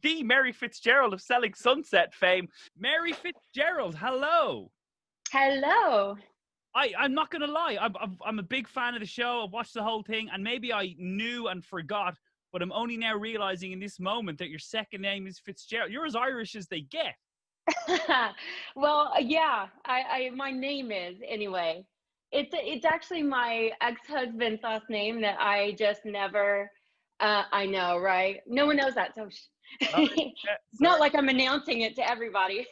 the Mary Fitzgerald of Selling Sunset fame. Mary Fitzgerald, hello. Hello. I'm not going to lie. I'm a big fan of the show. I've watched the whole thing, and maybe I knew and forgot, but I'm only now realizing in this moment that your second name is Fitzgerald. You're as Irish as they get. Well, yeah, my name is anyway. It's actually my ex-husband's last name that I just never. I know, right? No one knows that, so Oh, it's not like I'm announcing it to everybody.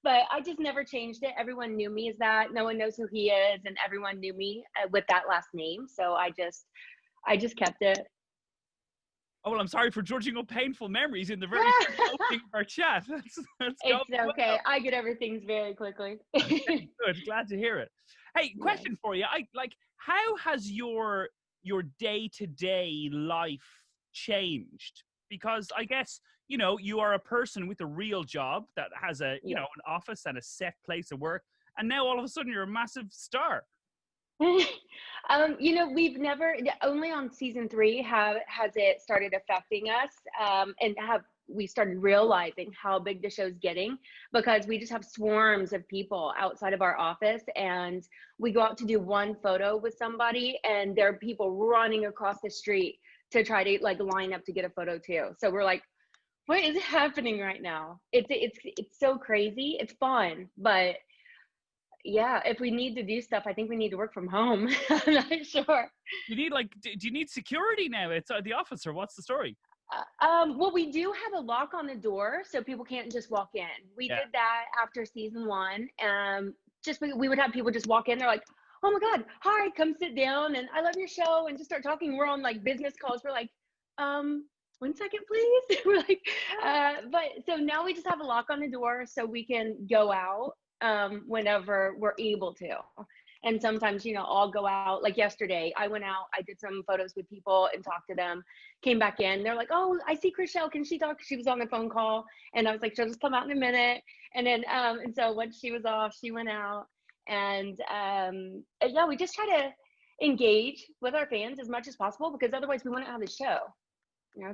But I just never changed it. Everyone knew me as that. No one knows who he is, and everyone knew me with that last name. So I just kept it. Oh, well, I'm sorry for dredging up painful memories in the very first opening of our chat. It's okay. I get everything very quickly. Good. Glad to hear it. Hey, question for you. How has your day-to-day life changed? Because I guess, you are a person with a real job that has an office and a set place of work. And now all of a sudden you're a massive star. We've never, only on season 3 has it started affecting us, and we started realizing how big the show's getting, because we just have swarms of people outside of our office, and we go out to do one photo with somebody and there are people running across the street to try to line up to get a photo too. So we're like, what is happening right now? It's so crazy. It's fun, but yeah, if we need to do stuff, I think we need to work from home. I'm not sure. You need do you need security now outside the office, or what's the story? Well, we do have a lock on the door, so people can't just walk in. We did that after season 1. We would have people just walk in. They're like, oh my God, hi, come sit down, and I love your show, and just start talking. We're on business calls. We're like, 1 second, please. We're like, but so now we just have a lock on the door so we can go out whenever we're able to. And sometimes, I'll go out. Like yesterday, I went out, I did some photos with people and talked to them, came back in. They're like, oh, I see Chriselle. Can she talk? She was on the phone call. And I was like, she'll just come out in a minute. And then, and so once she was off, she went out. And yeah, we just try to engage with our fans as much as possible, because otherwise we wouldn't have the show.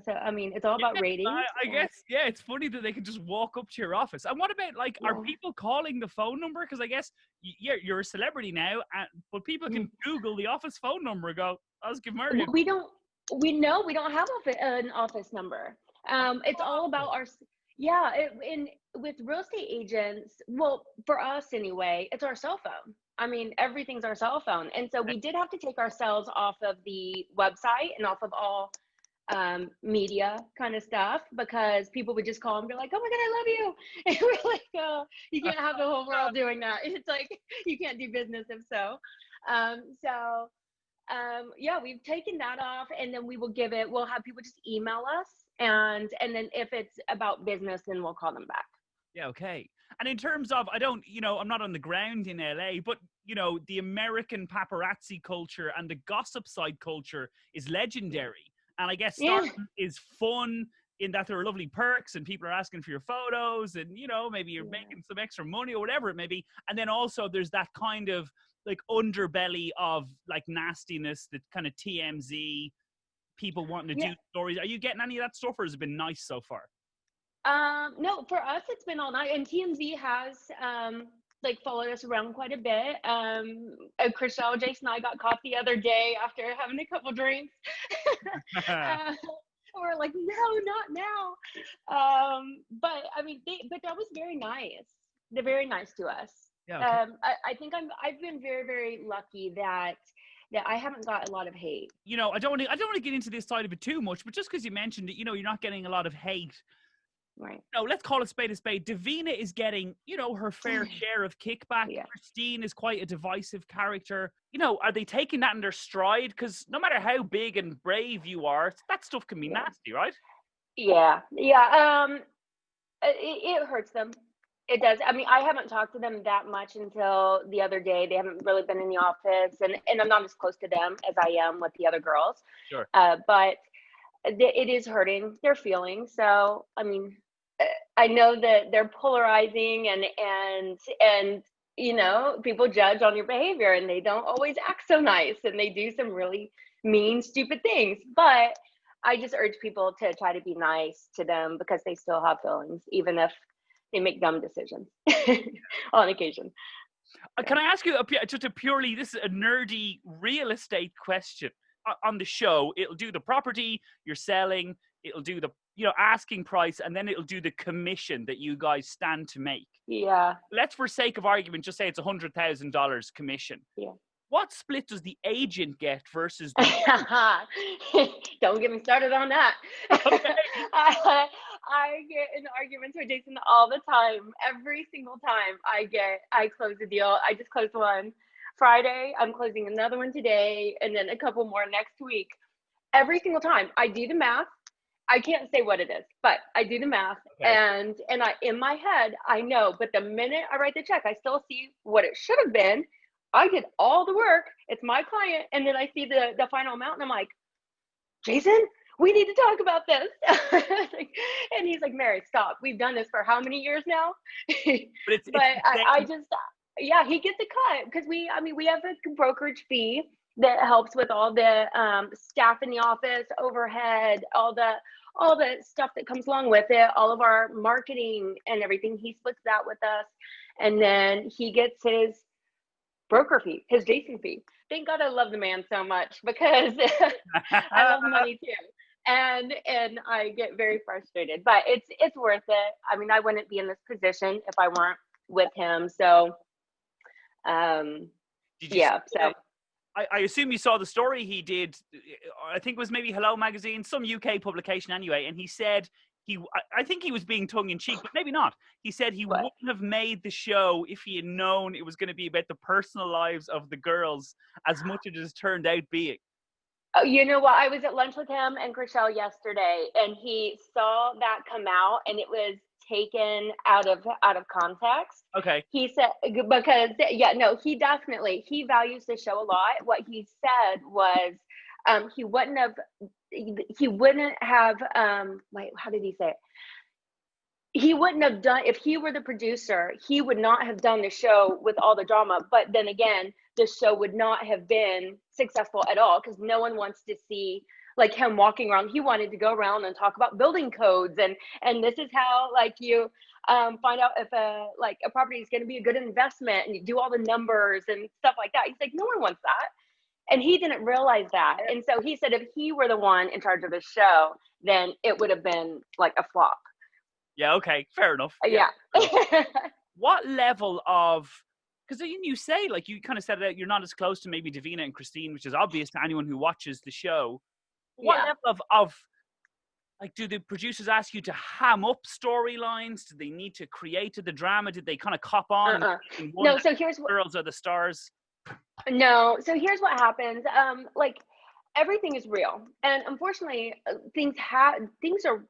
So I mean, it's all about ratings. I guess, it's funny that they can just walk up to your office. And what about are people calling the phone number? Because I guess you're a celebrity now, but people can Google the office phone number and go, "I'll just give Mary." We don't have an office number. It's all about our with real estate agents. Well, for us anyway, it's our cell phone. I mean, everything's our cell phone, and so we did have to take ourselves off of the website and off of all media kind of stuff, because people would just call and be like, oh my God, I love you. And we're like, oh, you can't have the whole world doing that. It's like, you can't do business if so. Yeah, we've taken that off, and then we'll have people just email us. And then if it's about business, then we'll call them back. Yeah. Okay. And in terms of, I'm not on the ground in LA, but the American paparazzi culture and the gossip side culture is legendary. And I guess stardom is fun in that there are lovely perks and people are asking for your photos, and, maybe you're making some extra money or whatever it may be. And then also there's that kind of underbelly of nastiness, that kind of TMZ, people wanting to do stories. Are you getting any of that stuff, or has it been nice so far? No, for us, it's been all night. And TMZ has, followed us around quite a bit. Chriselle, Jason, and I got caught the other day after having a couple drinks. We're like, no, not now. But I mean, but that was very nice. They're very nice to us. Yeah, okay. I think I've been very, very lucky that I haven't got a lot of hate. I don't want to get into this side of it too much, but just because you mentioned it, you're not getting a lot of hate. Right. No, let's call it spade a spade. Davina is getting, her fair share of kickback. Yeah. Christine is quite a divisive character. Are they taking that in their stride? Because no matter how big and brave you are, that stuff can be nasty, right? Yeah. Yeah. It hurts them. It does. I mean, I haven't talked to them that much until the other day. They haven't really been in the office, and I'm not as close to them as I am with the other girls. Sure. But it is hurting their feelings. So, I mean, I know that they're polarizing, and people judge on your behavior, and they don't always act so nice, and they do some really mean, stupid things. But I just urge people to try to be nice to them because they still have feelings, even if they make dumb decisions on occasion. Can I ask you just a purely, this is a nerdy real estate question. On the show, it'll do the property you're selling, it'll do the, asking price, and then it'll do the commission that you guys stand to make. Yeah. Let's, for sake of argument, just say it's $100,000 commission. Yeah. What split does the agent get versus Don't get me started on that. Okay. I get in arguments with Jason all the time. Every single time I close a deal. I just closed one Friday. I'm closing another one today, and then a couple more next week. Every single time I do the math. I can't say what it is, but I do the math, okay. and I, in my head, I know, but the minute I write the check, I still see what it should have been. I did all the work. It's my client. And then I see the final amount and I'm like, Jason, we need to talk about this. And he's like, Mary, stop. We've done this for how many years now? But I just, yeah, he gets a cut because we have a brokerage fee that helps with all the staff in the office, overhead, all the stuff that comes along with it, all of our marketing and everything. He splits that with us. And then he gets his broker fee, his Jason fee. Thank God I love the man so much because I love money too. And I get very frustrated, but it's worth it. I mean, I wouldn't be in this position if I weren't with him. So, yeah. So I assume you saw the story he did. I think it was maybe Hello Magazine, some UK publication anyway. And he said I think he was being tongue in cheek, but maybe not. He said he wouldn't have made the show if he had known it was going to be about the personal lives of the girls as much as it has turned out being. Oh, you know what? I was at lunch with him and Chriselle yesterday, and he saw that come out, and it was taken out of context. Okay. He said because he values the show a lot. What he said was he wouldn't have wait, how did he say it? He wouldn't have done, if he were the producer, he would not have done the show with all the drama. But then again, the show would not have been successful at all because no one wants to see like him walking around. He wanted to go around and talk about building codes and this is how like you find out if a property is going to be a good investment, and you do all the numbers and stuff like that. He's like, no one wants that. And he didn't realize that. And so he said if he were the one in charge of the show, then it would have been like a flop. Yeah, okay. Fair enough. Yeah. What level of, because you say, like you kind of said that you're not as close to maybe Davina and Christine, which is obvious to anyone who watches the show. What level of like, do the producers ask you to ham up storylines? Do they need to create the drama? Did they kind of cop on? No, so here's what, girls are the stars. No, so here's what happens. Like everything is real, and unfortunately, things are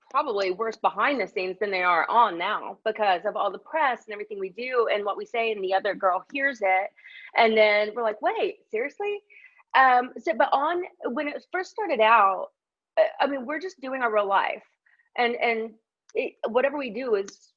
probably worse behind the scenes than they are on now because of all the press and everything we do and what we say, and the other girl hears it, and then we're like, wait, seriously? But when it first started out, I mean, we're just doing our real life, and whatever we do is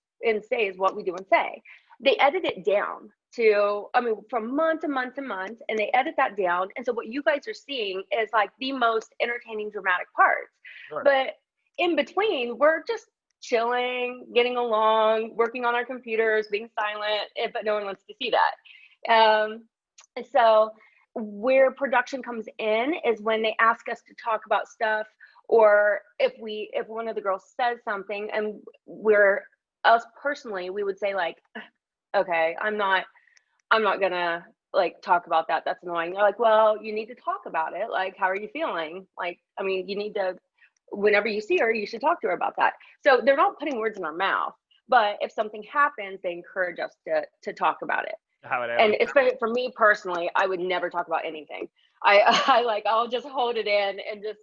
what we do and say. They edit it down to, I mean, from month to month to month, and they edit that down. And so what you guys are seeing is like the most entertaining, dramatic parts. Sure. But in between, we're just chilling, getting along, working on our computers, being silent, but no one wants to see that. So where production comes in is when they ask us to talk about stuff, or if one of the girls says something and us personally, we would say like, okay, I'm not gonna like talk about that. That's annoying. They're like, well, you need to talk about it. Like, how are you feeling? Like, I mean, you need to, whenever you see her, you should talk to her about that. So they're not putting words in our mouth, but if something happens, they encourage us to talk about it. And especially for me personally, I would never talk about anything. I'll just hold it in and just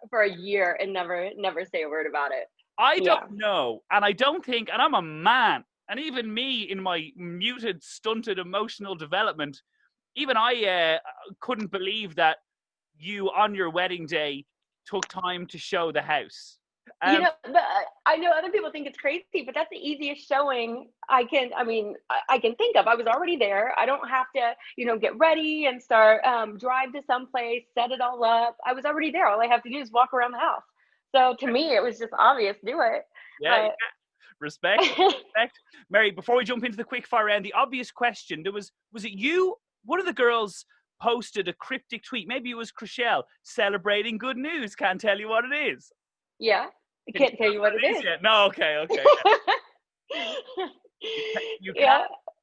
for a year and never say a word about it. I don't know. And I don't think, and I'm a man, and even me in my muted, stunted emotional development, even I couldn't believe that you on your wedding day took time to show the house. But I know other people think it's crazy, but that's the easiest showing I can think of. I was already there. I don't have to, get ready and start, drive to someplace, set it all up. I was already there. All I have to do is walk around the house. So to me, it was just obvious, do it. Yeah. Respect. Mary, before we jump into the quick fire round, the obvious question, was it you? One of the girls posted a cryptic tweet. Maybe it was Chriselle, celebrating good news. Can't tell you what it is. Yeah. I can't tell you what it is yet. No, okay.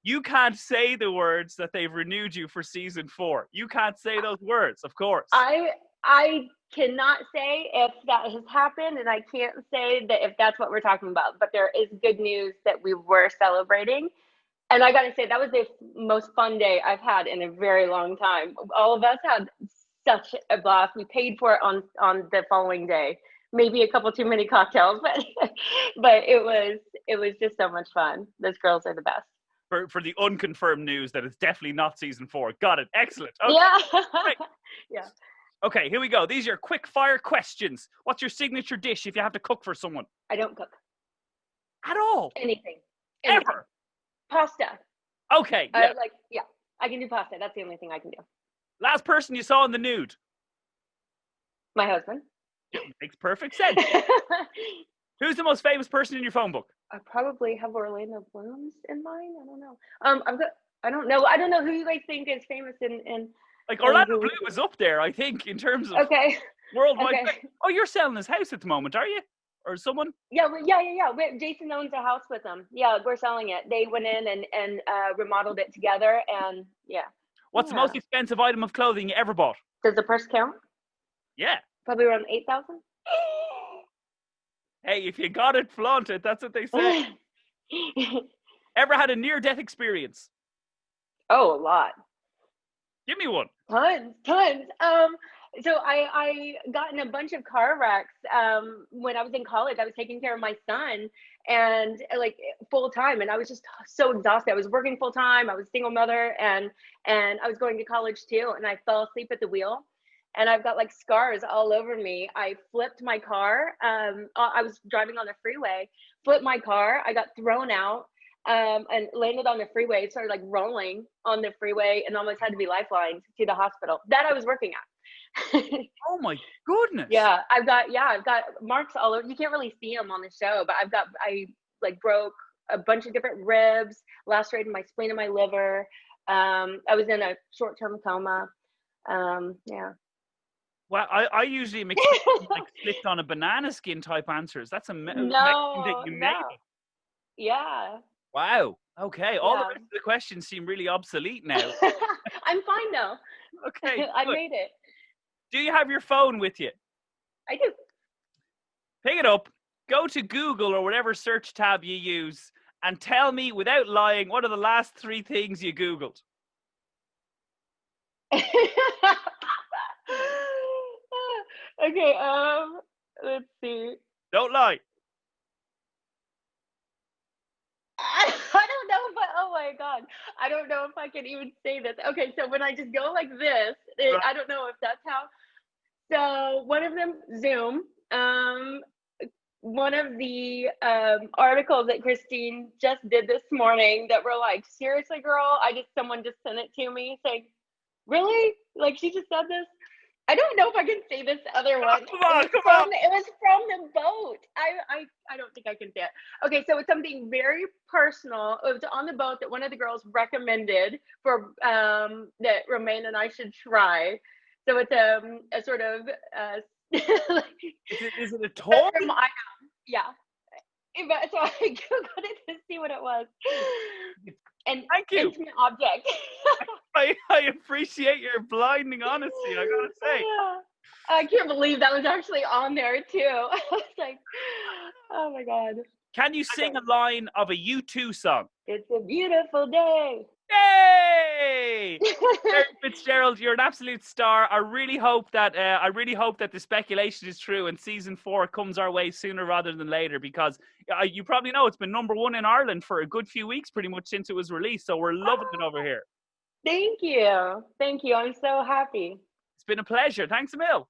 You can't say the words that they've renewed you for season 4. You can't say those words, of course. I cannot say if that has happened, and I can't say that if that's what we're talking about, but there is good news that we were celebrating. And I gotta say, that was the most fun day I've had in a very long time. All of us had such a blast. We paid for it on the following day. Maybe a couple too many cocktails, but it was just so much fun. Those girls are the best. For the unconfirmed news that it's definitely not season 4. Got it. Excellent. Okay. Yeah. Yeah. Okay, here we go. These are your quick fire questions. What's your signature dish if you have to cook for someone? I don't cook. At all? Anything. Ever? Pasta. Okay. Yeah. I can do pasta. That's the only thing I can do. Last person you saw in the nude? My husband. Yeah, makes perfect sense. Who's the most famous person in your phone book? I probably have Orlando Bloom's in mine. I don't know. I don't know who you guys think is famous in like Orlando Bloom is up there, I think, in terms of worldwide. Okay. Oh, you're selling his house at the moment, are you? Or someone? Yeah. Jason owns a house with them. Yeah, we're selling it. They went in and remodeled it together, and yeah. What's the most expensive item of clothing you ever bought? Does the purse count? Yeah. Probably around 8,000. Hey, if you got it, flaunt it. That's what they say. Ever had a near-death experience? Oh, a lot. Give me one. Tons. So I got in a bunch of car wrecks when I was in college. I was taking care of my son and full time, and I was just so exhausted. I was working full time. I was a single mother, and I was going to college too. And I fell asleep at the wheel, and I've got scars all over me. I flipped my car. I was driving on the freeway, flipped my car. I got thrown out. And landed on the freeway. It started rolling on the freeway and almost had to be lifelined to the hospital that I was working at. Oh my goodness. Yeah, I've got marks all over. You can't really see them on the show, but I broke a bunch of different ribs, lacerated my spleen and my liver. I was in a short-term coma. Yeah. Well, I usually am expecting slipped on a banana skin type answers. That's amazing that you made it. Yeah. Wow. Okay. All the rest of the questions seem really obsolete now. I'm fine now. Okay. I made it. Do you have your phone with you? I do. Pick it up, go to Google or whatever search tab you use, and tell me without lying, what are the last 3 things you Googled? Okay, let's see. Don't lie. I don't know oh my God. I don't know if I can even say this. Okay, so when I just go like this, I don't know if that's how. So one of them, Zoom. One of the articles that Christine just did this morning that were seriously, girl, someone just sent it to me saying, really? She just said this? I don't know if I can say this other one. Come on. It was from the boat. I don't think I can say it. Okay, so it's something very personal. It was on the boat that one of the girls recommended for that Romaine and I should try. So it's a sort of is it a toy? Yeah. So I googled it to see what it was. An intimate object. I appreciate your blinding honesty, I gotta say. I can't believe that was actually on there too. I was like, oh my God. Can you sing a line of a U2 song? It's a beautiful day. Yay! Mary Fitzgerald, you're an absolute star. I really hope that the speculation is true and season 4 comes our way sooner rather than later, because you probably know it's been #1 in Ireland for a good few weeks, pretty much since it was released. So we're loving it over here. Thank you. I'm so happy. It's been a pleasure. Thanks a mil.